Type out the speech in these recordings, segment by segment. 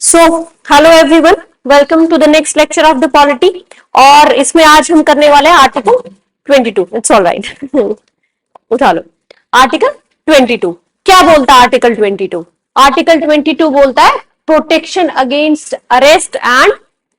So hello everyone, welcome to the next lecture of the polity. और इसमें आज हम करने वाले हैं आर्टिकल 22। इट्स ऑल राइट, उठा लो। आर्टिकल 22 क्या बोलता है? आर्टिकल 22, आर्टिकल 22 बोलता है protection against arrest and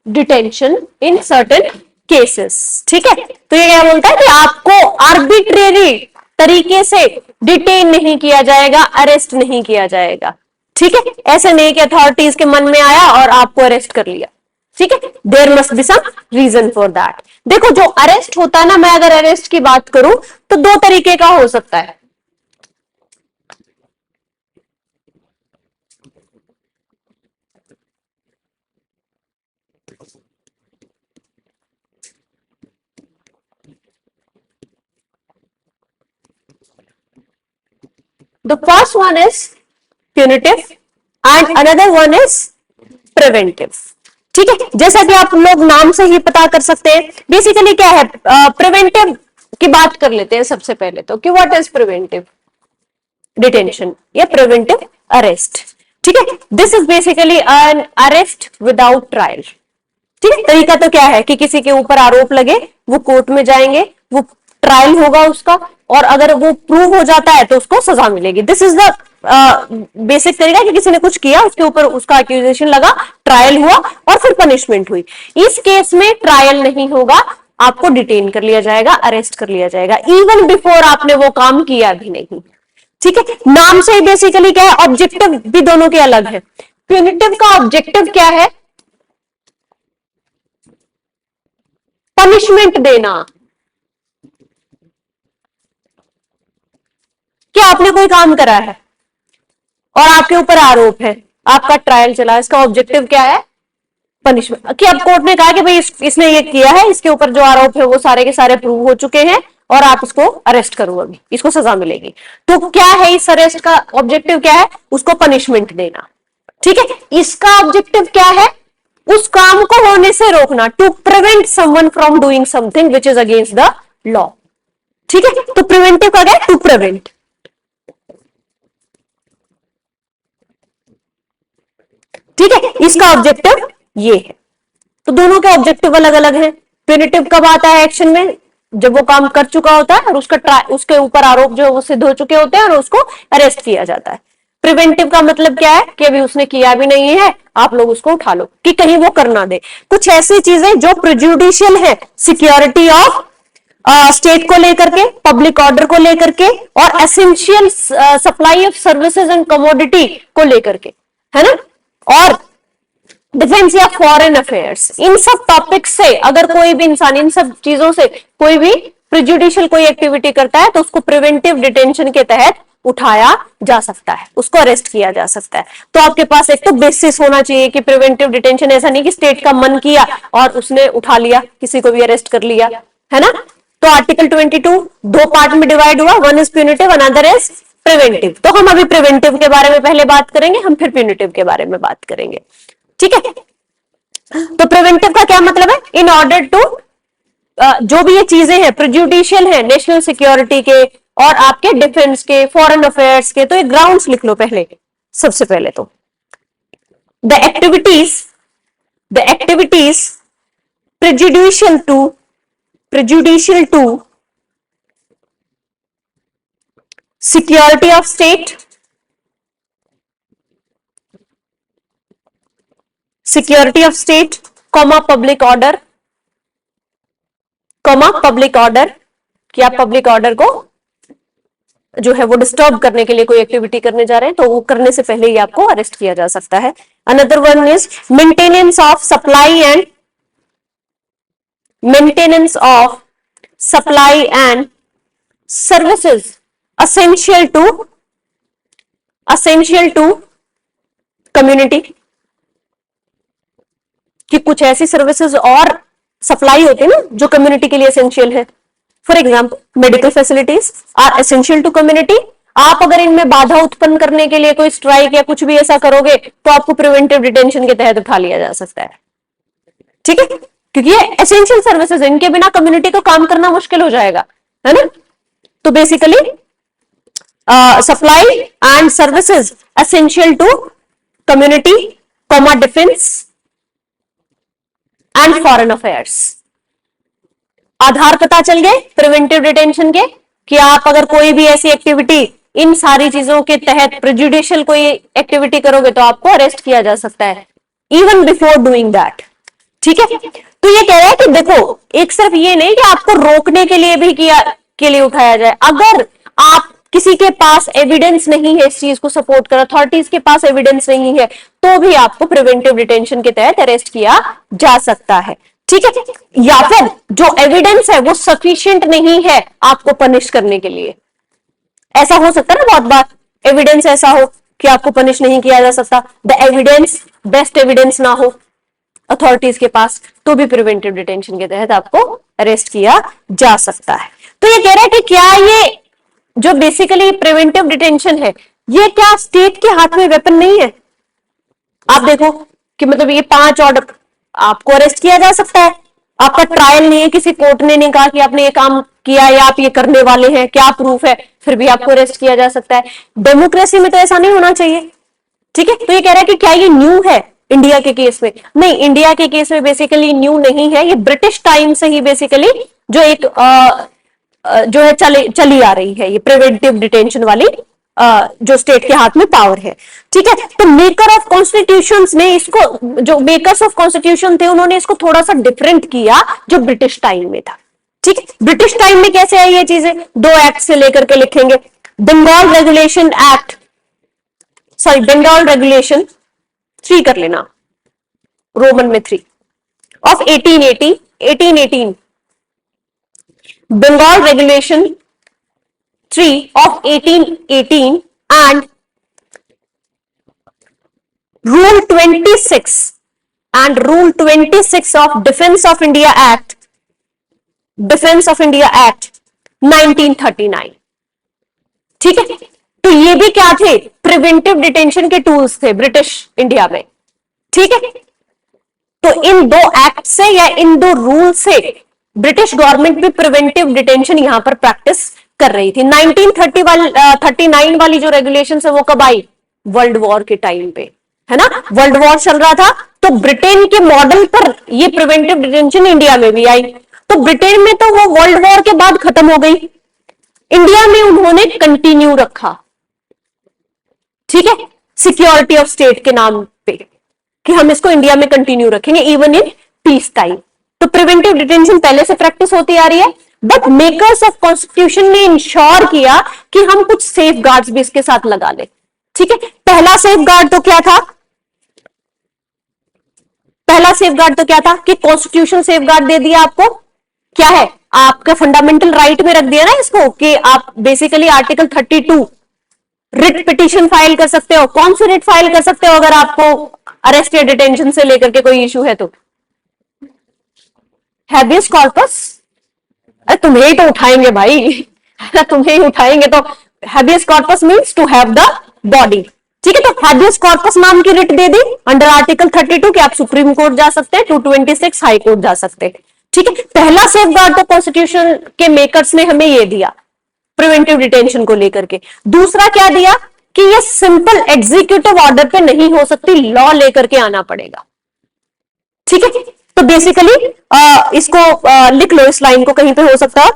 detention in certain cases. ठीक है, तो ये क्या बोलता है कि आपको आर्बिट्रेरी तरीके से डिटेन नहीं किया जाएगा, अरेस्ट नहीं किया जाएगा। ठीक है, ऐसे नहीं कि अथॉरिटीज के मन में आया और आपको अरेस्ट कर लिया। ठीक है, there must be some reason for that. देखो, जो अरेस्ट होता है ना, मैं अगर अरेस्ट की बात करूं तो दो तरीके का हो सकता है। The first one is punitive and another one is preventive। ठीक है, जैसा कि आप लोग नाम से ही पता कर सकते हैं, बेसिकली क्या है। प्रिवेंटिव की बात कर लेते हैं सबसे पहले तो, कि व्हाट इज प्रिवेंटिव डिटेंशन या प्रिवेंटिव अरेस्ट। ठीक है, this is basically an arrest without trial. ठीक है, तरीका तो क्या है कि किसी के ऊपर आरोप लगे, वो कोर्ट में जाएंगे, वो ट्रायल होगा उसका, और अगर वो प्रूव हो जाता है तो उसको सजा मिलेगी। दिस इज द बेसिक तरीका कि किसी ने कुछ किया, उसके ऊपर उसका एक्यूजेशन लगा, ट्रायल हुआ और फिर पनिशमेंट हुई। इस केस में ट्रायल नहीं होगा, आपको डिटेन कर लिया जाएगा, अरेस्ट कर लिया जाएगा, इवन बिफोर आपने वो काम किया भी नहीं। ठीक है, नाम से ही बेसिकली क्या है, ऑब्जेक्टिव भी दोनों के अलग है। प्यूनिटिव का ऑब्जेक्टिव क्या है? पनिशमेंट देना। क्या आपने कोई काम करा है और आपके ऊपर आरोप है, आपका ट्रायल चला, इसका ऑब्जेक्टिव क्या है? पनिशमेंट। कि अब कोर्ट ने कहा कि भाई इसने ये किया है, इसके ऊपर जो आरोप है वो सारे के सारे प्रूव हो चुके हैं और आप इसको अरेस्ट करो, अभी इसको सजा मिलेगी। तो क्या है इस अरेस्ट का ऑब्जेक्टिव? क्या है? उसको पनिशमेंट देना। ठीक है, इसका ऑब्जेक्टिव क्या है? उस काम को होने से रोकना, to prevent someone from doing something which is against the law. ठीक है, तो प्रिवेंटिव का क्या है? To prevent. ठीक है, इसका ऑब्जेक्टिव ये है। तो दोनों के ऑब्जेक्टिव अलग अलग हैं। प्यूनिटिव कब आता है एक्शन में? जब वो काम कर चुका होता है और उसके ऊपर आरोप जो है वो सिद्ध हो चुके होते हैं और उसको अरेस्ट किया जाता है। प्रिवेंटिव का मतलब क्या है कि अभी उसने किया भी नहीं है, आप लोग उसको उठा लो कि कहीं वो कर ना दे। कुछ ऐसी चीजें जो प्रेजुडिशियल है, सिक्योरिटी ऑफ स्टेट को लेकर के, पब्लिक ऑर्डर को लेकर के, और essential supply of services and commodity को लेकर के, है ना, और डिफेंस या फॉरेन अफेयर्स। इन सब टॉपिक से अगर कोई भी इंसान इन सब चीजों से कोई भी प्रिजुडिशियल कोई एक्टिविटी करता है तो उसको प्रिवेंटिव डिटेंशन के तहत उठाया जा सकता है, उसको अरेस्ट किया जा सकता है। तो आपके पास एक तो बेसिस होना चाहिए कि प्रिवेंटिव डिटेंशन ऐसा नहीं कि स्टेट का मन किया और उसने उठा लिया, किसी को भी अरेस्ट कर लिया, है ना। तो आर्टिकल 22 दो पार्ट में डिवाइड हुआ, one is punitive, another is preventive. तो हम अभी प्रिवेंटिव के बारे में पहले बात करेंगे, हम फिर प्यूनिटिव के बारे में बात करेंगे। ठीक है, तो प्रिवेंटिव का क्या मतलब है? इन ऑर्डर टू, जो भी ये चीजें हैं प्रेजुडिशियल है नेशनल सिक्योरिटी के और आपके डिफेंस के, फॉरेन अफेयर्स के, तो ये ग्राउंड्स लिख लो पहले। सबसे पहले तो the activities prejudicial to security of state, security of state, comma public order, comma public order, कि आप पब्लिक ऑर्डर को जो है वो डिस्टर्ब करने के लिए कोई एक्टिविटी करने जा रहे हैं तो वो करने से पहले ही आपको अरेस्ट किया जा सकता है। Another one is maintenance of supply and services essential to community, कि कुछ ऐसी सर्विसेज और सप्लाई होती है ना जो कम्युनिटी के लिए एसेंशियल है। For example medical facilities are essential to community. आप अगर इनमें बाधा उत्पन्न करने के लिए कोई स्ट्राइक या कुछ भी ऐसा करोगे तो आपको प्रिवेंटिव डिटेंशन के तहत उठा लिया जा सकता है। ठीक है, क्योंकि ये एसेंशियल सर्विसेज, इनके बिना कम्युनिटी को काम करना मुश्किल हो जाएगा, है ना। तो basically supply and services essential to community, comma defence and foreign affairs. आधार पता चल गए प्रिवेंटिव डिटेंशन के, कि आप अगर कोई भी ऐसी एक्टिविटी इन सारी चीजों के तहत प्रेजुडिशियल कोई एक्टिविटी करोगे तो आपको अरेस्ट किया जा सकता है इवन बिफोर डूइंग दैट। ठीक है, तो ये कह रहा है कि देखो एक सिर्फ ये नहीं कि आपको रोकने के लिए भी किया के लिए उठाया जाए, अगर आप किसी के पास एविडेंस नहीं है इस चीज को सपोर्ट कर, अथॉरिटीज के पास एविडेंस नहीं है, तो भी आपको प्रिवेंटिव डिटेंशन के तहत अरेस्ट किया जा सकता है। ठीक है, या फिर जो एविडेंस है वो सफिशिएंट नहीं है आपको पनिश करने के लिए। ऐसा हो सकता है ना बहुत बार, एविडेंस ऐसा हो कि आपको पनिश नहीं किया जा सकता, द एविडेंस बेस्ट एविडेंस ना हो अथॉरिटीज के पास, तो भी प्रिवेंटिव डिटेंशन के तहत आपको अरेस्ट किया जा सकता है। तो ये कह रहा है कि क्या ये जो बेसिकली प्रिवेंटिव डिटेंशन है, ये क्या स्टेट के हाथ में वेपन नहीं है? आप देखो कि मतलब ये 5 ऑर्डर, आपको अरेस्ट किया जा सकता है, आपका ट्रायल नहीं है, किसी कोर्ट ने नहीं कहा कि आपने ये काम किया या आप ये करने वाले हैं, क्या प्रूफ है, फिर भी आपको अरेस्ट किया जा सकता है। डेमोक्रेसी में तो ऐसा नहीं होना चाहिए। ठीक है, तो ये कह रहा है कि क्या ये न्यू है इंडिया के केस में? नहीं, इंडिया के केस में बेसिकली न्यू नहीं है, ये ब्रिटिश टाइम से ही बेसिकली जो एक जो है चली आ रही है, ये प्रिवेंटिव डिटेंशन वाली जो स्टेट के हाथ में पावर है। ठीक है, तो मेकर ऑफ कॉन्स्टिट्यूशंस ने इसको, जो मेकर्स ऑफ कॉन्स्टिट्यूशन थे, उन्होंने इसको थोड़ा सा डिफरेंट किया जो ब्रिटिश टाइम में था। ठीक है, ब्रिटिश टाइम में कैसे है ये चीजें, 2 एक्ट से लेकर के लिखेंगे। Bengal regulation act, sorry Bengal regulation 3 कर लेना, रोमन में 3 of 1818, Bengal Regulation 3 of 1818 and Rule 26 and Rule 26 of Defense of India Act 1939। ठीक है, तो ये भी क्या थे, प्रिवेंटिव डिटेंशन के टूल्स थे ब्रिटिश इंडिया में। ठीक है, तो इन 2 एक्ट से या इन 2 रूल से ब्रिटिश गवर्नमेंट भी प्रिवेंटिव डिटेंशन यहां पर प्रैक्टिस कर रही थी। 1939 वाली जो रेगुलेशन है वो कब आई, वर्ल्ड वॉर के टाइम पे, है ना, वर्ल्ड वॉर चल रहा था, तो ब्रिटेन के मॉडल पर ये प्रिवेंटिव डिटेंशन इंडिया में भी आई। तो ब्रिटेन में तो वो वर्ल्ड वॉर के बाद खत्म हो गई, इंडिया में उन्होंने कंटिन्यू रखा। ठीक है, सिक्योरिटी ऑफ स्टेट के नाम पे, कि हम इसको इंडिया में कंटिन्यू रखेंगे इवन इन पीस टाइम। तो प्रिवेंटिव डिटेंशन पहले से प्रैक्टिस होती आ रही है, बट मेकर्स ऑफ कॉन्स्टिट्यूशन ने इंश्योर किया कि हम कुछ सेफ गार्ड्स भी इसके साथ लगा ले। ठीक है, पहला सेफ गार्ड तो क्या था, पहला सेफ गार्ड तो क्या था कि कॉन्स्टिट्यूशन सेफ गार्ड दे दिया आपको, क्या है, आपका फंडामेंटल राइट में रख दिया ना इसको, कि आप basically article 32 writ petition file कर सकते हो। कौन सी रिट फाइल कर सकते हो अगर आपको अरेस्ट या डिटेंशन से लेकर के कोई इशू है तो, हैबियस कॉर्पस। अरे तुम्हें ही तो उठाएंगे भाई, तुम्हें ही उठाएंगे, तो habeas corpus means to have the body. ठीक है, तो हैबियस कॉर्पस नाम की रिट दे दी अंडर आर्टिकल 32 कि आप सुप्रीम कोर्ट जा सकते हैं, 226 हाई कोर्ट जा सकते हैं। ठीक है, पहला सेफ गार्ड तो कॉन्स्टिट्यूशन के मेकर्स ने हमें ये दिया प्रिवेंटिव डिटेंशन को लेकर के। दूसरा क्या दिया कि ये सिंपल एग्जीक्यूटिव ऑर्डर पे नहीं हो सकती, लॉ लेकर के आना पड़ेगा। ठीक है, तो बेसिकली इसको लिख लो, इस लाइन को कहीं पे हो सकता है,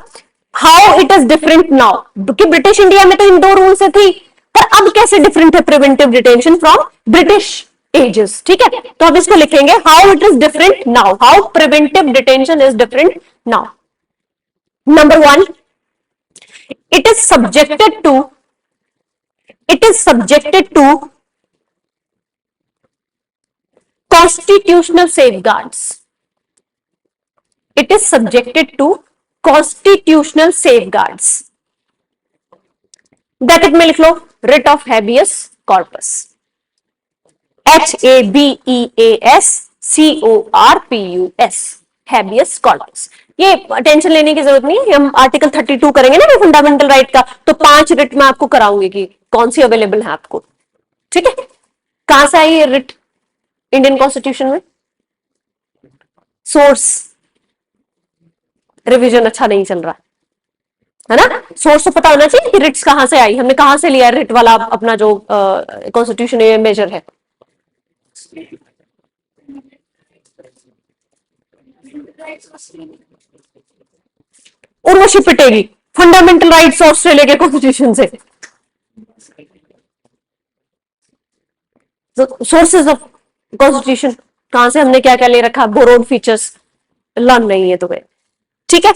how it is different now, क्योंकि ब्रिटिश इंडिया में तो इन 2 रूल से थी, पर अब कैसे डिफरेंट है preventive detention from British ages. ठीक है, तो अब इसको लिखेंगे how it is different now, how preventive detention is different now. Number 1, it is subjected to constitutional safeguards. It is subjected to constitutional safeguards. Bracket में लिख लो writ of habeas corpus, HABEAS CORPUS, habeas corpus। ये tension लेने की जरूरत नहीं है, हम article 32 करेंगे ना फंडामेंटल राइट का, तो 5 रिट में आपको कराऊंगी कि कौन सी अवेलेबल है आपको। ठीक है, कहां से आई ये रिट इंडियन कॉन्स्टिट्यूशन में? सोर्स रिवीजन अच्छा नहीं चल रहा है ना, सोर्स तो पता होना चाहिए कि रिट्स कहां से आई, हमने कहां से लिया रिट वाला अपना जो कॉन्स्टिट्यूशन मेजर है। उर्वशी पिटेगी फंडामेंटल राइट्स ऑस्ट्रेलिया के कॉन्स्टिट्यूशन से। सोर्सेज ऑफ कॉन्स्टिट्यूशन कहां से, हमने क्या क्या ले रखा, बोरोड फीचर्स लर्न नहीं है तुम्हें, ठीक है,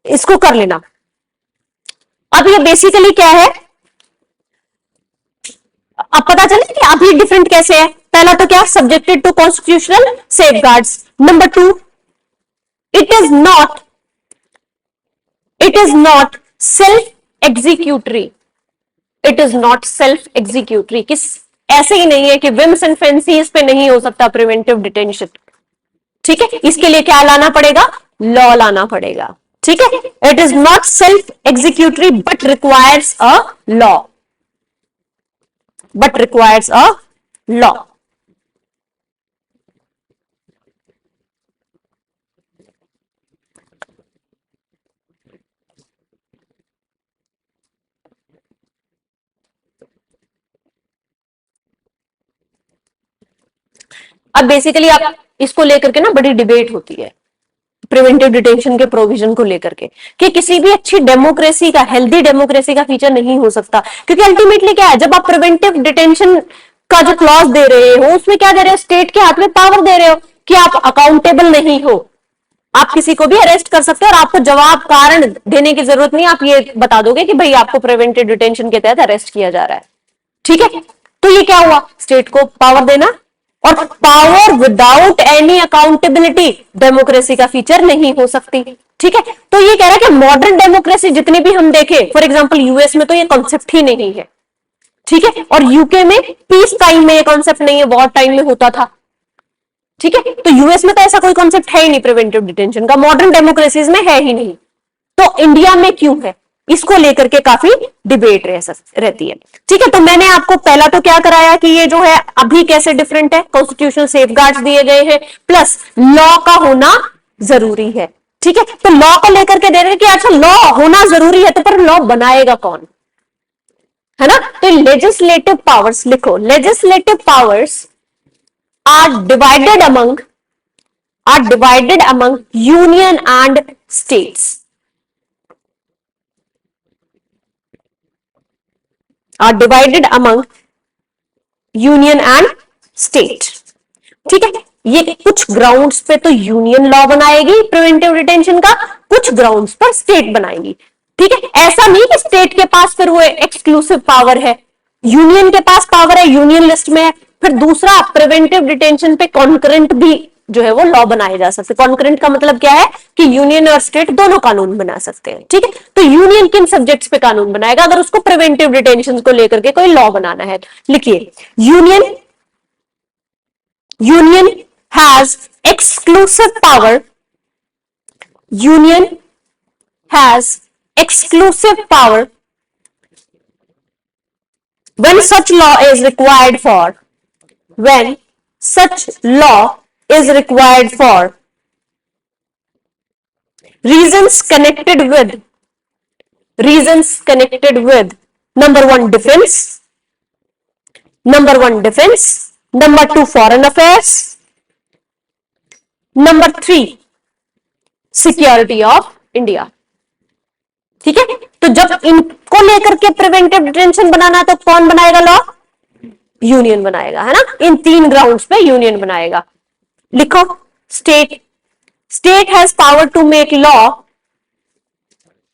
इसको कर लेना। अब ये बेसिकली क्या है, अब पता चले कि अभी डिफरेंट कैसे है। पहला तो क्या, subjected to constitutional safeguards. Number two, it is not self executory. It is not self executory, किस ऐसे ही नहीं है कि विम्स एंड फैंसीज पे नहीं हो सकता प्रिवेंटिव डिटेंशन, ठीक है, इसके लिए क्या लाना पड़ेगा, लॉ लाना पड़ेगा, ठीक है। It is not self executory but requires a law, but requires a law. अब बेसिकली आप इसको लेकर के ना बड़ी डिबेट होती है प्रिवेंटिव डिटेंशन के प्रोविजन को लेकर के, कि किसी भी अच्छी डेमोक्रेसी का, हेल्दी डेमोक्रेसी का फीचर नहीं हो सकता, क्योंकि अल्टीमेटली क्या है, जब आप प्रिवेंटिव डिटेंशन का जो क्लॉज दे रहे हो उसमें क्या दे रहे हो, स्टेट के हाथ में पावर दे रहे हो कि आप अकाउंटेबल नहीं हो, आप किसी को भी अरेस्ट कर सकते हो और आपको जवाब कारण देने की जरूरत नहीं, आप ये बता दोगे कि भाई आपको प्रिवेंटिव डिटेंशन के तहत अरेस्ट किया जा रहा है, ठीक है। तो ये क्या हुआ, स्टेट को पावर देना, और power without any accountability democracy का फीचर नहीं हो सकती, ठीक है। तो ये कह रहा है कि मॉडर्न डेमोक्रेसी जितनी भी हम देखें, फॉर एग्जांपल यूएस में तो ये कॉन्सेप्ट ही नहीं है, ठीक है, और यूके में पीस टाइम में ये कॉन्सेप्ट नहीं है, वॉर टाइम में होता था, ठीक है। तो यूएस में तो ऐसा कोई कॉन्सेप्ट है ही नहीं प्रिवेंटिव डिटेंशन का, मॉडर्न डेमोक्रेसीज में है ही नहीं, तो इंडिया में क्यों है, इसको लेकर के काफी डिबेट रहती है, ठीक है। तो मैंने आपको पहला तो क्या कराया कि ये जो है अभी कैसे डिफरेंट है, कॉन्स्टिट्यूशनल सेफगार्ड्स दिए गए हैं, प्लस लॉ का होना जरूरी है, ठीक है। तो लॉ को लेकर के दे रहे हैं कि अच्छा लॉ होना जरूरी है, तो पर लॉ बनाएगा कौन, है ना। तो लेजिस्लेटिव पावर्स लिखो, legislative powers are divided among union and states, are divided among union and state, ठीक है। ये कुछ ग्राउंड्स पे तो यूनियन लॉ बनाएगी प्रिवेंटिव डिटेंशन का, कुछ ग्राउंड्स पर स्टेट बनाएगी, ठीक है। ऐसा नहीं कि स्टेट के पास फिर वो एक्सक्लूसिव पावर है, यूनियन के पास पावर है, यूनियन लिस्ट में है। फिर दूसरा, प्रिवेंटिव डिटेंशन पे कॉन्करेंट भी जो है वो लॉ बनाए जा सकते हैं। कॉन्करेंट का मतलब क्या है कि यूनियन और स्टेट दोनों कानून बना सकते हैं, ठीक है। तो यूनियन किन सब्जेक्ट्स पे कानून बनाएगा अगर उसको प्रिवेंटिव डिटेंशन को लेकर के कोई लॉ बनाना है, लिखिए, union has exclusive power, union has exclusive power when such law is required for reasons connected with number one defense, number two foreign affairs, number three security of India, ठीक है। तो जब इनको लेकर के प्रिवेंटिव डिटेंशन बनाना है तो कौन बनाएगा लॉ, यूनियन बनाएगा, है ना। इन तीन ग्राउंड्स पे यूनियन बनाएगा। लिखो, state has power to make law,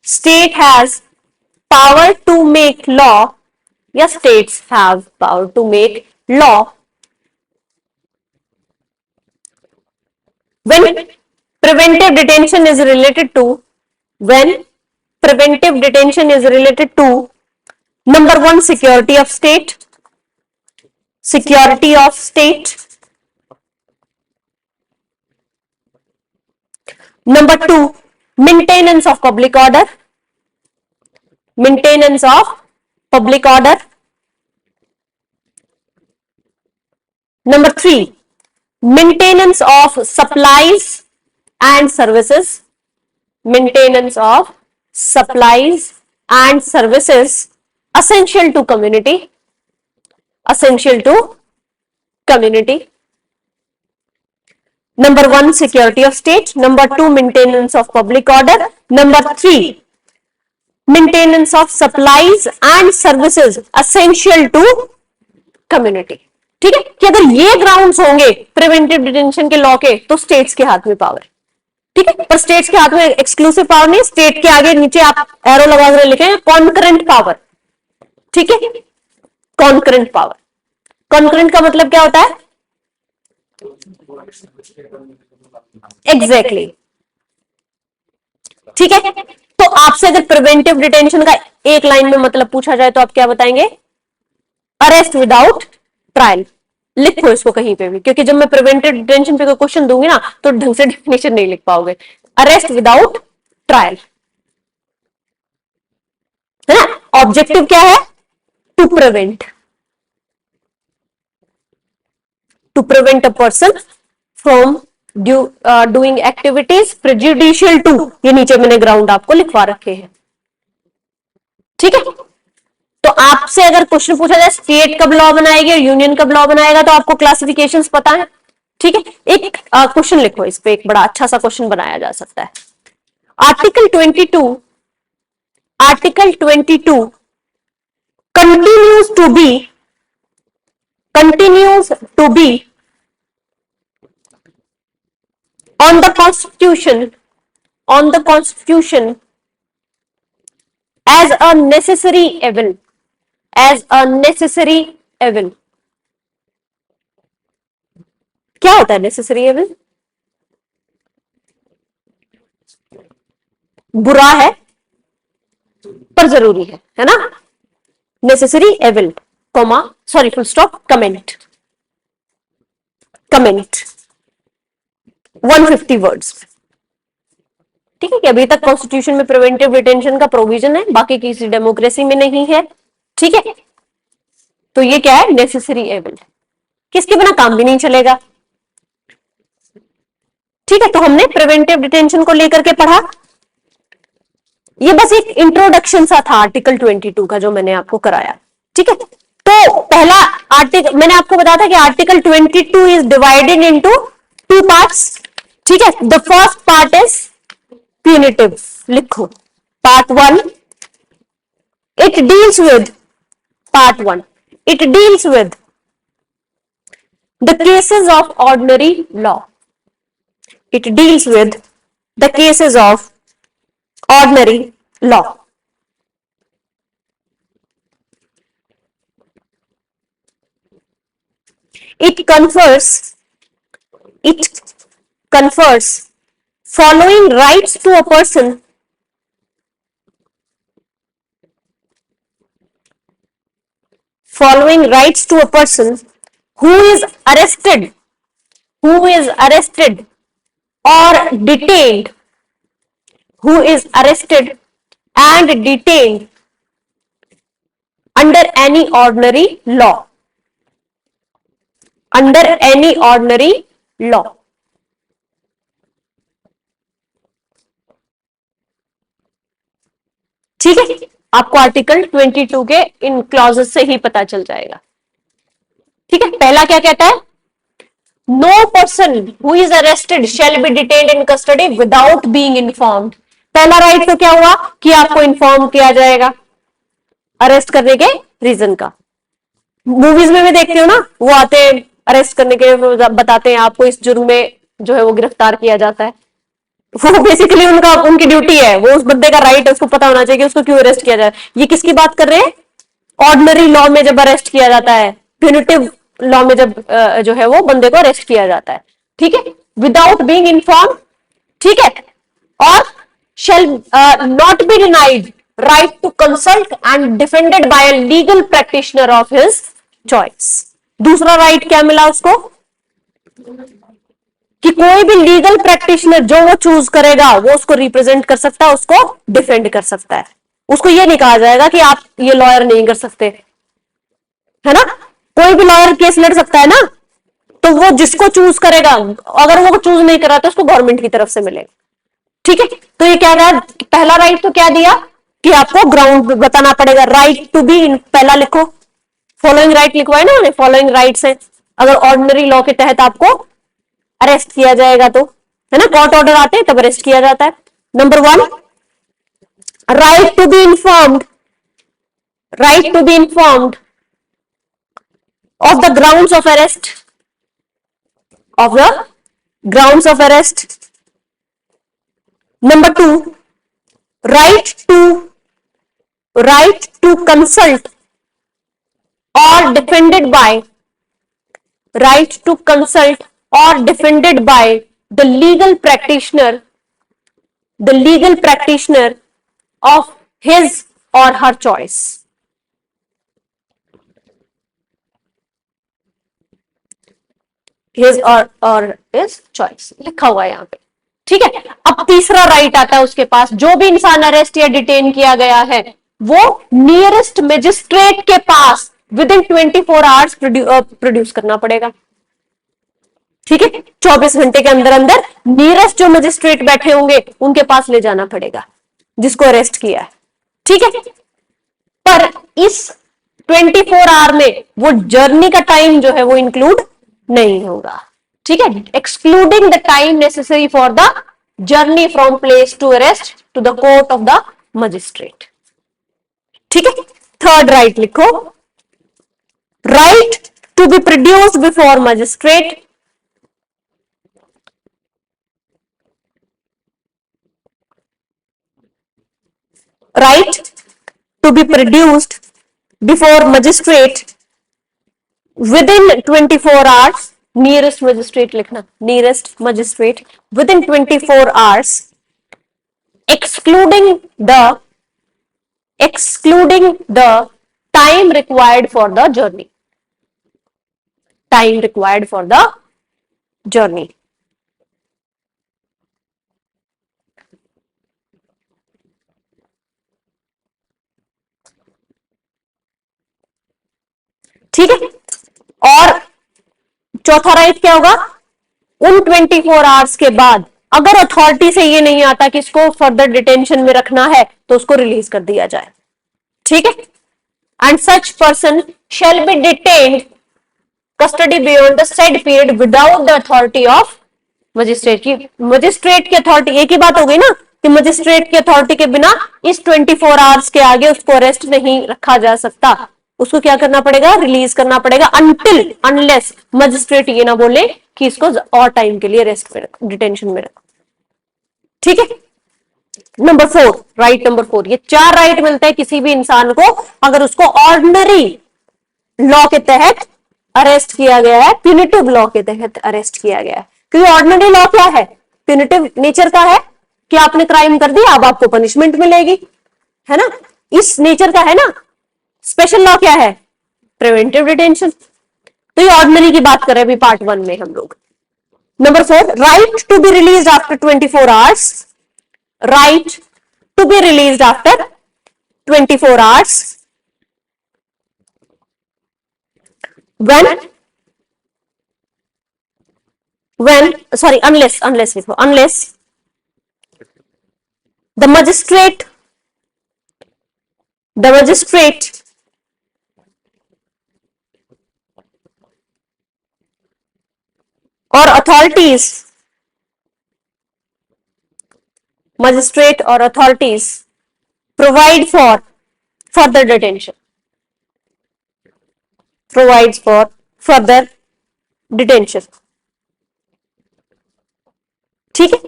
state has power to make law, या states have power to make law when preventive detention is related to number one security of state, number two maintenance of public order, number three maintenance of supplies and services, essential to community, number 1 security of state, number 2 maintenance of public order, number 3 maintenance of supplies and services essential to community. ठीक है, कि अगर ये grounds होंगे preventive detention के law के, तो states के हाथ में पावर है। ठीक है, पर स्टेट्स के हाथ में एक्सक्लूसिव पावर नहीं, स्टेट के आगे नीचे आप एरो लगा कर लिखेंगे कॉन्करेंट पावर। ठीक है, कॉन्करेंट पावर। कॉन्करेंट का मतलब क्या होता है? Exactly exactly. ठीक है, तो आपसे अगर प्रिवेंटिव डिटेंशन का एक लाइन में मतलब पूछा जाए तो आप क्या बताएंगे? Arrest without trial. लिखो इसको कहीं पे भी, क्योंकि जब मैं प्रिवेंटिव डिटेंशन पे कोई क्वेश्चन दूंगी ना तो ढंग से डेफिनेशन नहीं लिख पाओगे। अरेस्ट विदाउट ट्रायल, है ना? ऑब्जेक्टिव क्या है? To prevent a person from doing activities prejudicial to, ये नीचे मैंने ग्राउंड आपको लिखवा रखे हैं। ठीक है, तो आपसे अगर क्वेश्चन पूछा जाए स्टेट कब लॉ बनाएगी और यूनियन कब लॉ बनाएगा, तो आपको क्लासिफिकेशंस पता है। ठीक है, एक क्वेश्चन लिखो, इस पे एक बड़ा अच्छा सा क्वेश्चन बनाया जा सकता है। Article 22 continues to be on the constitution as a necessary evil, क्या होता है नेसेसरी एविल? बुरा है पर जरूरी है ना? Necessary evil, comma, sorry, full stop, comment 150 words. ठीक है, कि अभी तक कॉन्स्टिट्यूशन में प्रिवेंटिव डिटेंशन का प्रोविजन है, बाकी किसी डेमोक्रेसी में नहीं है। ठीक है, तो ये क्या है? नेसेसरी एविल, किसके बिना काम भी नहीं चलेगा। ठीक है, तो हमने प्रिवेंटिव डिटेंशन को लेकर के पढ़ा। ये बस एक इंट्रोडक्शन सा था आर्टिकल 22 का जो मैंने आपको कराया। ठीक है, तो पहला आर्टिकल मैंने आपको बताया था कि article 22 is divided into 2 parts. ठीक है, the first part is punitive. लिखो part 1, it deals with the cases of ordinary law. It deals with the cases of ordinary law. It confers following rights to a person who is arrested or detained, under any ordinary law. ठीक है, आपको article 22 के इन clauses से ही पता चल जाएगा। ठीक है, पहला क्या कहता है? No person who is arrested shall be detained in custody without being informed. पहला राइट तो क्या हुआ कि आपको इन्फॉर्म किया जाएगा अरेस्ट करने के रीजन का। मूवीज में भी देखते हो ना, वो आते हैं अरेस्ट करने के, बताते हैं आपको इस जुर्म में जो है वो गिरफ्तार किया जाता है। वो बेसिकली उनकी ड्यूटी है, वो उस बंदे का राइट है, उसको पता होना चाहिए कि उसको क्यों अरेस्ट किया जाए। ये किसकी बात कर रहे हैं? ऑर्डिनरी लॉ में जब अरेस्ट किया जाता है, प्यूनिटिव लॉ में जब जो है वो बंदे को अरेस्ट किया जाता है। ठीक है, विदाउट बीइंग इन्फॉर्म। ठीक है, और shall not be denied right to consult and defended by a legal practitioner of his choice. दूसरा राइट क्या मिला उसको? कि कोई भी लीगल प्रैक्टिशनर जो वो चूज करेगा वो उसको रिप्रेजेंट कर सकता है, उसको डिफेंड कर सकता है। उसको ये नहीं कहा जाएगा कि आप ये लॉयर नहीं कर सकते, है ना? कोई भी लॉयर केस लड़ सकता है ना, तो वो जिसको चूज करेगा, अगर वो चूज नहीं करा तो उसको गवर्नमेंट की तरफ से मिलेगा। ठीक है, तो ये क्या रहा? पहला राइट तो क्या दिया कि आपको ग्राउंड बताना पड़ेगा। राइट टू बी, पहला लिखो, फॉलोइंग राइट लिखवाए ना, फॉलोइंग राइट से अगर ऑर्डिनरी लॉ के तहत आपको अरेस्ट किया जाएगा, तो है ना, कोर्ट ऑर्डर आते हैं तब अरेस्ट किया जाता है। Number 1, right to be informed, right to be informed of the grounds of arrest, of the grounds of arrest. Number 2, right to consult or defended by, right to consult or defended by the legal practitioner of his or her choice. his or his choice लिखा हुआ है यहाँ पे, ठीक है। अब तीसरा right आता है उसके पास, जो भी इंसान अरेस्ट या डिटेन किया गया है वो नियरेस्ट मजिस्ट्रेट के पास विद इन 24 आवर्स प्रोड्यूस करना पड़ेगा, ठीक है। 24 घंटे के अंदर अंदर नियरेस्ट जो मजिस्ट्रेट बैठे होंगे उनके पास ले जाना पड़ेगा जिसको अरेस्ट किया है, ठीक है। पर इस 24 आवर में वो जर्नी का टाइम जो है वो इंक्लूड नहीं होगा, ठीक है, excluding the time necessary for the journey from place to arrest to the court of the magistrate, ठीक है। थर्ड राइट लिखो, right to be produced before magistrate, right to be produced before magistrate within 24 hours, nearest magistrate लिखना, nearest magistrate within 24 hours, excluding the time required for the journey, time required for the journey, ठीक है। और चौथा right क्या होगा, उन 24 hours के बाद अगर अथॉरिटी से ये नहीं आता कि इसको फर्दर डिटेंशन में रखना है तो उसको रिलीज कर दिया जाए, ठीक है। And such person shall be detained custody beyond the said period without the authority of magistrate की, मजिस्ट्रेट की अथॉरिटी, एक ही बात हो गई ना कि मजिस्ट्रेट की अथॉरिटी के बिना इस 24 आवर्स के आगे उसको अरेस्ट नहीं रखा जा सकता, उसको क्या करना पड़ेगा, रिलीज करना पड़ेगा, अनटिल अनलेस मजिस्ट्रेट ये ना बोले कि इसको और टाइम के लिए रेस्ट में रखो, डिटेंशन में रखो, ठीक है। नंबर 4, राइट नंबर 4, ये 4 राइट मिलते हैं किसी भी इंसान को अगर उसको ऑर्डिनरी लॉ के तहत अरेस्ट किया गया है, प्यूनिटिव लॉ के तहत अरेस्ट किया गया है, क्योंकि ऑर्डिनरी लॉ क्या है, प्यूनिटिव नेचर का है कि आपने क्राइम कर दिया अब आपको पनिशमेंट मिलेगी, है ना, इस नेचर का है ना। स्पेशल लॉ क्या है, प्रिवेंटिव डिटेंशन, तो ये ऑर्डिनरी की बात कर रहे हैं अभी पार्ट 1 में हम लोग। Number 4, right to be release after 24 hours, right to be release after 24 hours unless लिखो, unless the magistrate or authorities, provide for further detention, provides for further detention, ठीक है।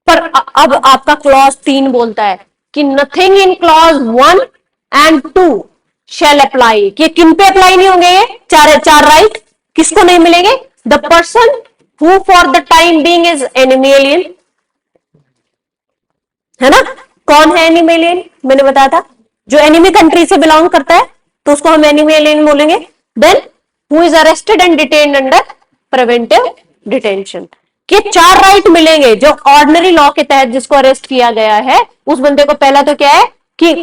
पर अब आपका क्लॉज 3 बोलता है कि nothing in clause 1 and 2 shall apply, कि किन पे अप्लाई नहीं होंगे ये चार राइट, किसको नहीं मिलेंगे, the person who for the time being is enemy alien, है ना, कौन है एनिमी एलियन, मैंने बताया था जो एनिमी कंट्री से बिलोंग करता है तो उसको हम एनिमी एलियन बोलेंगे। Then who is arrested and detained under preventive detention, के 4 राइट मिलेंगे जो ऑर्डिनरी लॉ के तहत जिसको अरेस्ट किया गया है उस बंदे को पहला तो क्या है कि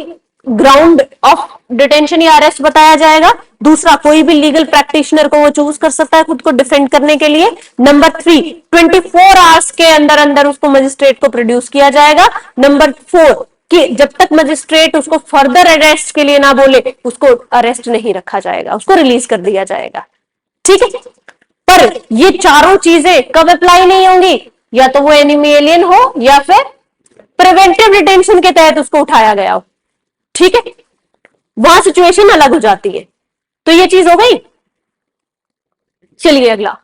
ग्राउंड ऑफ डिटेंशन या अरेस्ट बताया जाएगा, दूसरा कोई भी लीगल प्रैक्टिशनर को वो चूज कर सकता है खुद को डिफेंड करने के लिए, नंबर 3 24 आवर्स के अंदर अंदर उसको मजिस्ट्रेट को प्रोड्यूस किया जाएगा, नंबर 4 कि जब तक मजिस्ट्रेट उसको फर्दर अरेस्ट के लिए ना बोले उसको अरेस्ट नहीं रखा जाएगा, उसको रिलीज कर दिया जाएगा, ठीक है। पर ये चारों चीजें कब अप्लाई नहीं होंगी, या तो वो एनिमी एलियन हो या फिर प्रिवेंटिव डिटेंशन के तहत उसको उठाया गया हो। ठीक है, वहां सिचुएशन अलग हो जाती है। तो ये चीज हो गई। चलिए अगला,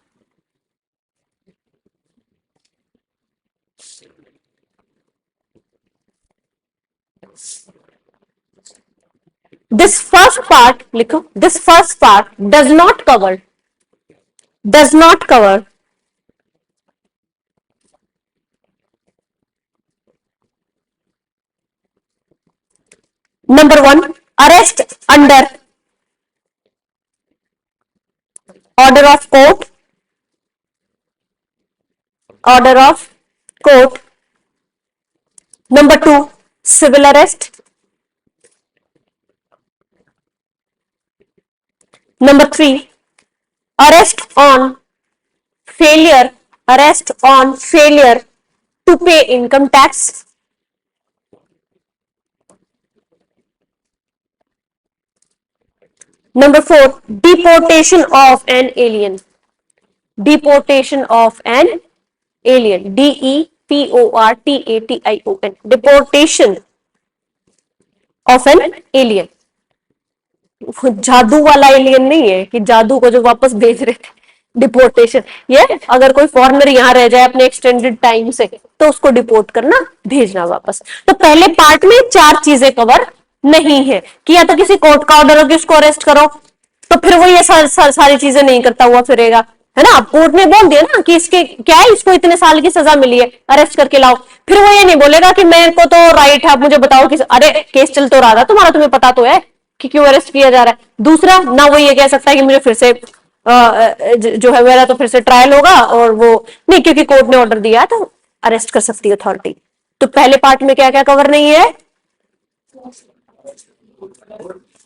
दिस फर्स्ट पार्ट लिखो, this first part does not cover number one, arrest under order of court, order of court. Number two, civil arrest. Number three, arrest on failure to pay income tax. Number four, deportation of an alien. Deportation of an alien, deportation, deportation of an alien. जादू वाला alien नहीं है कि जादू को जो वापस भेज रहे थे, डिपोर्टेशन ये अगर कोई फॉरेनर यहाँ रह जाए अपने एक्सटेंडेड टाइम से तो उसको डिपोर्ट करना, भेजना वापस। तो पहले पार्ट में चार चीजें कवर नहीं है कि या तो किसी कोर्ट का ऑर्डर हो कि उसको अरेस्ट करो, तो फिर वो ये सारी चीजें नहीं करता हुआ फिरेगा, है ना। अब कोर्ट ने बोल दिया ना कि इसके क्या है, इसको इतने साल की सजा मिली है, अरेस्ट करके लाओ, फिर वो ये नहीं बोलेगा कि मेरे को तो राइट है, आप मुझे बताओ कि अरे केस चल तो रहा था तुम्हारा, तुम्हें पता तो है कि क्यों अरेस्ट किया जा रहा है। दूसरा ना वो ये कह सकता है कि मुझे फिर से जो है मेरा तो फिर से ट्रायल होगा, और वो नहीं, क्योंकि कोर्ट ने ऑर्डर दिया है तो अरेस्ट कर सकती है अथॉरिटी। तो पहले पार्ट में क्या क्या कवर नहीं है,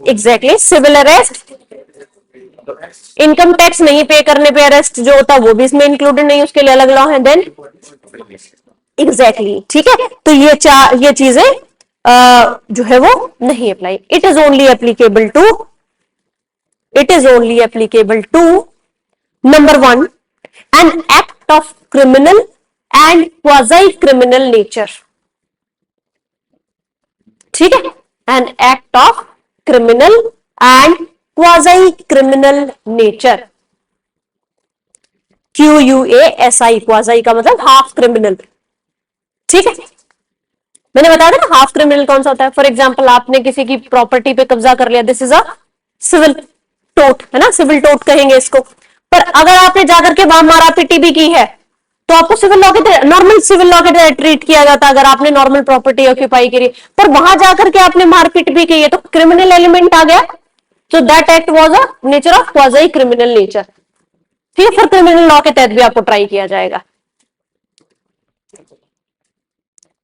exactly civil arrest, income tax नहीं पे करने पे अरेस्ट जो होता है वो भी इसमें इंक्लूडेड नहीं, उसके लिए अलग लॉ है। देन एग्जैक्टली ठीक है, तो ये चीजें जो है वो नहीं apply. It is only applicable to number one, an act of criminal and quasi criminal nature. ठीक है, an act of criminal and quasi criminal nature, QUASI, quasi का मतलब हाफ क्रिमिनल। ठीक है, मैंने बताया था ना हाफ क्रिमिनल कौन सा होता है। फॉर एग्जाम्पल आपने किसी की प्रॉपर्टी पे कब्जा कर लिया, दिस इज अ सिविल टोट, है ना, सिविल टोट कहेंगे इसको। पर अगर आपने जाकर के वहां मारा पीटी भी की है तो आपको सिविल लॉ के, नॉर्मल सिविल लॉ के ट्रीट किया जाता है अगर आपने नॉर्मल प्रॉपर्टी ऑक्यूपाई करी। पर वहां जाकर के आपने मारपीट भी की है तो क्रिमिनल एलिमेंट आ गया, तो that act was a nature of quasi criminal nature. ठीक है, फिर क्रिमिनल लॉ के तहत भी आपको ट्राई किया जाएगा।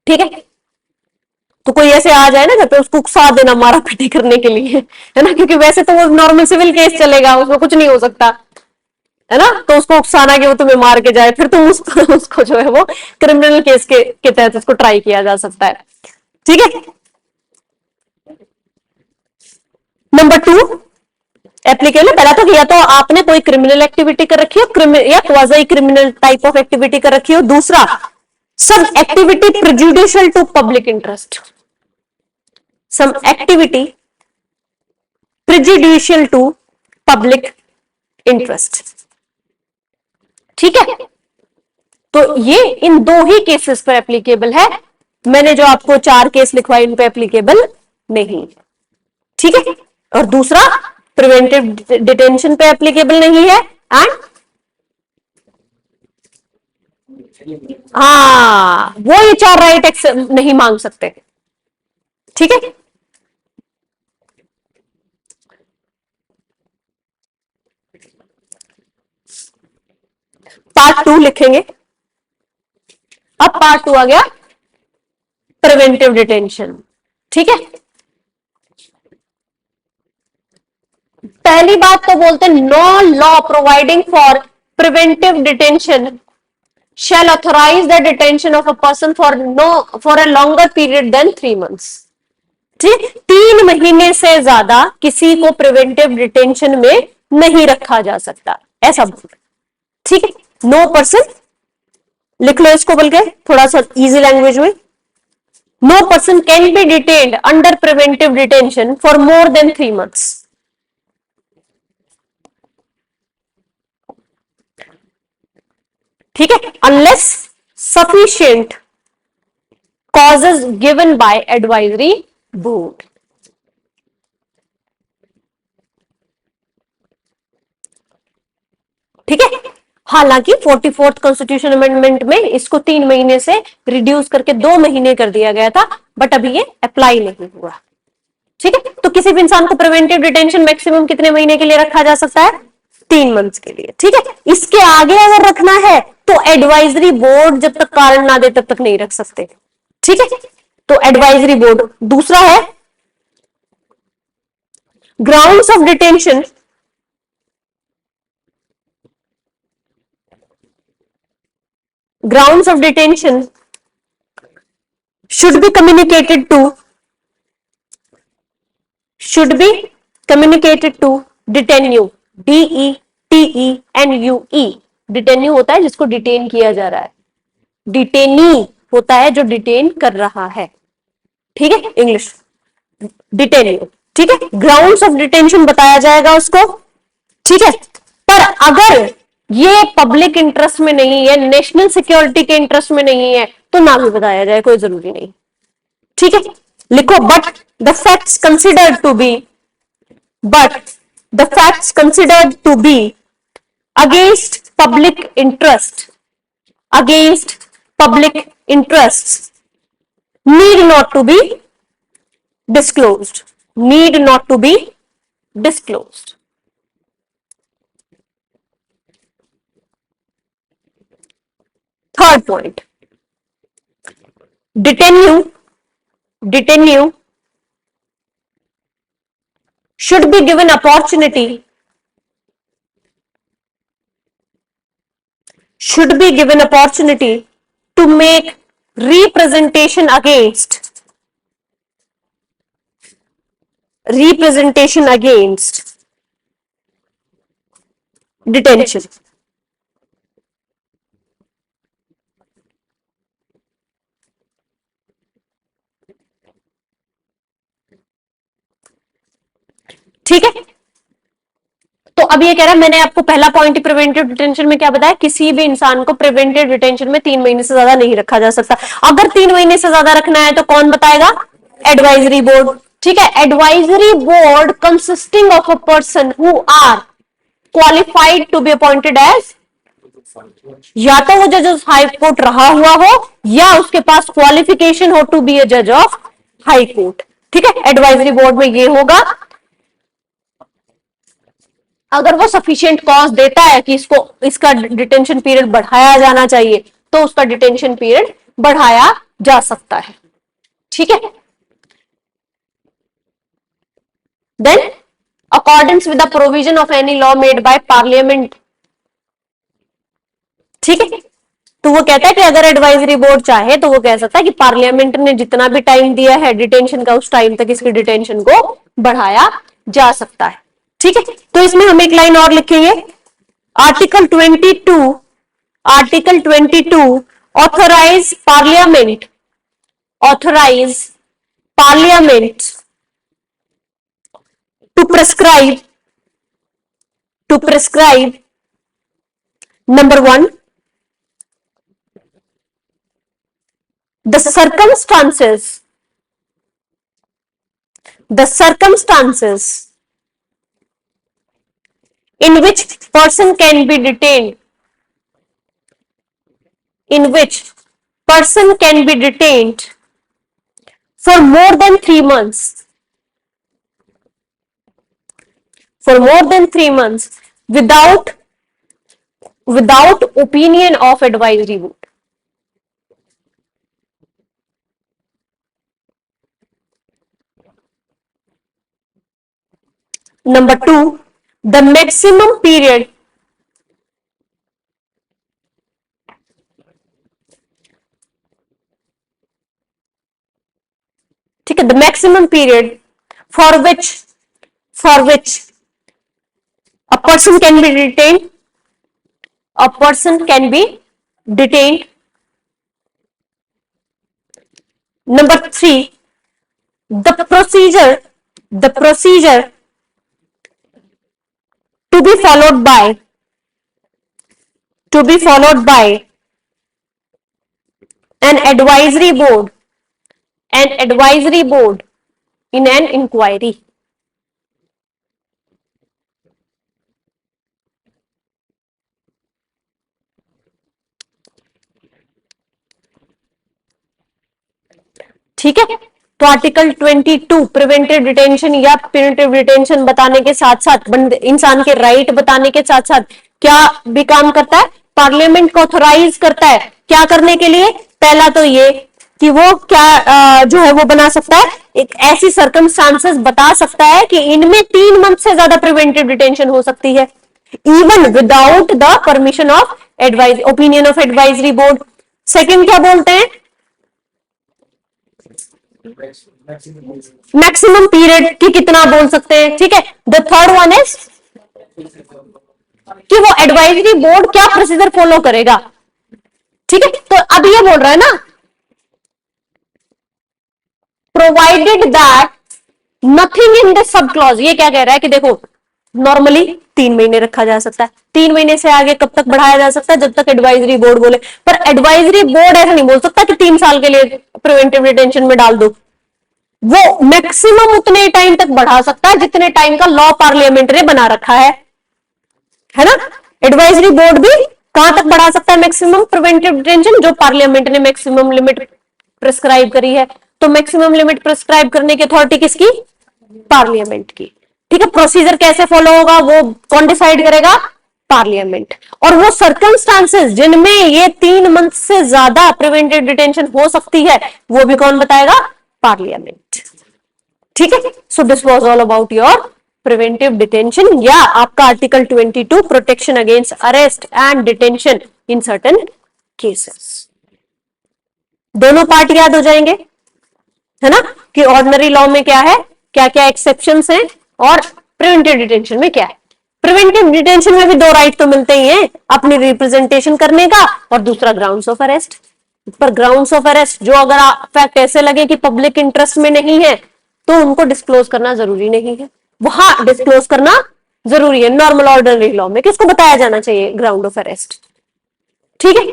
ठीक है, तो कोई ऐसे आ जाए ना घर पे, उसको उकसा देना मारा पीटी करने के लिए, है ना, क्योंकि वैसे तो वो नॉर्मल सिविल केस चलेगा, उसमें कुछ नहीं हो सकता, है ना। तो उसको उकसाना कि वो तुम्हें मार के जाए, फिर तुम उसको जो है वो क्रिमिनल केस के तहत उसको ट्राई किया जा सकता है। ठीक है, नंबर टू एप्लीकेबल, पहला तो या तो आपने कोई क्रिमिनल एक्टिविटी कर रखी हो या quasi criminal type of activity कर रखी हो। दूसरा, some activity prejudicial to public interest, some activity prejudicial to public interest। ठीक है, तो ये इन दो ही केसेस पर एप्लीकेबल है, मैंने जो आपको चार केस लिखवाए इन पे एप्लीकेबल नहीं। ठीक है, और दूसरा प्रिवेंटिव डिटेंशन पे एप्लीकेबल नहीं है, एंड हाँ वो ये चार राइट नहीं मांग सकते। ठीक है, पार्ट टू लिखेंगे। अब पार्ट टू आ गया प्रिवेंटिव डिटेंशन। ठीक है, पहली बात तो बोलते हैं no law providing for preventive detention shall authorize the detention of a person for a longer period than 3 months। ठीक, 3 महीने से ज्यादा किसी को प्रिवेंटिव डिटेंशन में नहीं रखा जा सकता, ऐसा बोल। ठीक है, नो पर्सन, लिख लो इसको बोल के थोड़ा सा इजी लैंग्वेज में, no person can be detained under preventive detention for more than 3 months। ठीक है, unless sufficient causes given by advisory board। ठीक है, हालांकि 44th कॉन्स्टिट्यूशन अमेंडमेंट में इसको 3 महीने से रिड्यूस करके 2 महीने कर दिया गया था, बट अभी ये अप्लाई नहीं हुआ। ठीक है, तो किसी भी इंसान को प्रिवेंटिव डिटेंशन मैक्सिमम कितने महीने के लिए रखा जा सकता है? 3 मंथ्स के लिए। ठीक है, इसके आगे अगर रखना है तो एडवाइजरी बोर्ड जब तक कारण ना दे तब तक नहीं रख सकते। ठीक है, तो एडवाइजरी बोर्ड। दूसरा है grounds of detention, grounds of detention should be communicated to detenue, DETENUE, डिटेन्यू होता है जिसको डिटेन किया जा रहा है, डिटेनी होता है जो डिटेन कर रहा है। ठीक है, इंग्लिश डिटेन्यू। ठीक है, ग्राउंड्स ऑफ डिटेंशन बताया जाएगा उसको। ठीक है, पर अगर ये पब्लिक इंटरेस्ट में नहीं है, नेशनल सिक्योरिटी के इंटरेस्ट में नहीं है, तो ना भी बताया जाए, कोई जरूरी नहीं। ठीक है, लिखो but the facts considered to be against public interest need not to be disclosed. Third point, detenue should be given opportunity to make representation against detention। ठीक है, तो अब ये कह रहा है, मैंने आपको पहला पॉइंट प्रिवेंटिव डिटेंशन में क्या बताया, किसी भी इंसान को प्रिवेंटिव डिटेंशन में 3 महीने से ज्यादा नहीं रखा जा सकता। अगर 3 महीने से ज्यादा रखना है तो कौन बताएगा? Advisory board. ठीक है, advisory board consisting of a person who are qualified to be appointed as, या तो वो जज ऑफ हाई कोर्ट रहा हुआ हो या उसके पास क्वालिफिकेशन हो टू बी ए जज ऑफ हाई कोर्ट। ठीक है, एडवाइजरी बोर्ड में ये होगा। अगर वो सफिशिएंट कॉज देता है कि इसका डिटेंशन पीरियड बढ़ाया जाना चाहिए, तो उसका डिटेंशन पीरियड बढ़ाया जा सकता है। ठीक है, then according with the provision of any law made by parliament. ठीक है, तो वो कहता है कि अगर एडवाइजरी बोर्ड चाहे तो वो कह सकता है कि पार्लियामेंट ने जितना भी टाइम दिया है डिटेंशन का, उस टाइम तक इसकी डिटेंशन को बढ़ाया जा सकता है। ठीक है, तो इसमें हम एक लाइन और लिखेंगे, article 22 authorise parliament to prescribe number 1 the circumstances in which person can be detained for more than 3 months without opinion of advisory board। Number 2, the maximum period ठीक है, the maximum period for which a person can be detained a person can be detained. Number 3, the procedure to be followed by an advisory board in an inquiry. ठीक है, तो article 22 preventive detention या punitive detention बताने के साथ साथ इंसान के राइट बताने के साथ साथ क्या भी काम करता है, पार्लियामेंट को ऑथोराइज करता है क्या करने के लिए। पहला तो ये कि वो क्या जो है वो बना सकता है, एक ऐसी सर्कमस्टांसेस बता सकता है कि इनमें 3 मंथ से ज्यादा प्रिवेंटिव डिटेंशन हो सकती है, even without the permission of opinion of advisory board. Second क्या बोलते हैं, मैक्सिमम पीरियड की कितना बोल सकते हैं। ठीक है, द थर्ड वन इज कि वो एडवाइजरी बोर्ड क्या प्रोसीजर फॉलो करेगा। ठीक है, तो अब ये बोल रहा है ना, provided that nothing in the sub clause. ये क्या कह रहा है कि देखो नॉर्मली 3 महीने रखा जा सकता है, 3 महीने से आगे कब तक बढ़ाया जा सकता है, जब तक एडवाइजरी बोर्ड बोले। पर एडवाइजरी बोर्ड ऐसा नहीं बोल सकता कि 3 साल के लिए प्रिवेंटिव डिटेंशन में डाल दो। वो मैक्सिमम उतने टाइम तक बढ़ा सकता है जितने टाइम का लॉ पार्लियामेंट ने बना रखा है ना। एडवाइजरी बोर्ड भी कहां तक बढ़ा सकता है मैक्सिमम प्रिवेंटिव डिटेंशन, जो पार्लियामेंट ने मैक्सिमम लिमिट प्रिस्क्राइब करी है। तो मैक्सिमम लिमिट प्रिस्क्राइब करने की अथॉरिटी किसकी, पार्लियामेंट की। ठीक है, प्रोसीजर कैसे फॉलो होगा वो कौन डिसाइड करेगा, पार्लियामेंट। और वो सर्कमस्टांसेस जिनमें ये 3 मंथ से ज्यादा प्रिवेंटिव डिटेंशन हो सकती है वो भी कौन बताएगा, पार्लियामेंट। ठीक है, so this was all about your preventive detention या आपका article 22 protection against arrest and detention in certain cases. दोनों पार्ट याद हो जाएंगे, है ना, कि ऑर्डिनरी लॉ में क्या है, क्या क्या एक्सेप्शंस हैं और प्रिवेंटिव डिटेंशन में क्या है। प्रिवेंटिव डिटेंशन में भी 2 राइट तो मिलते ही हैं, अपनी रिप्रेजेंटेशन करने का और दूसरा ग्राउंड्स ऑफ अरेस्ट। पर ग्राउंड्स ऑफ अरेस्ट जो अगर फैक्ट ऐसे लगे कि पब्लिक इंटरेस्ट में नहीं है तो उनको डिस्क्लोज करना जरूरी नहीं है, वहां डिस्क्लोज करना जरूरी है। नॉर्मल ऑर्डिनरी लॉ में किसको बताया जाना चाहिए, ग्राउंड ऑफ अरेस्ट। ठीक है,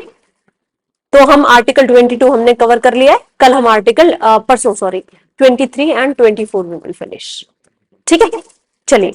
तो हम आर्टिकल 22 हमने कवर कर लिया है, कल हम आर्टिकल परसों 23 एंड 24 में विल फिनिश। ठीक है, चलिए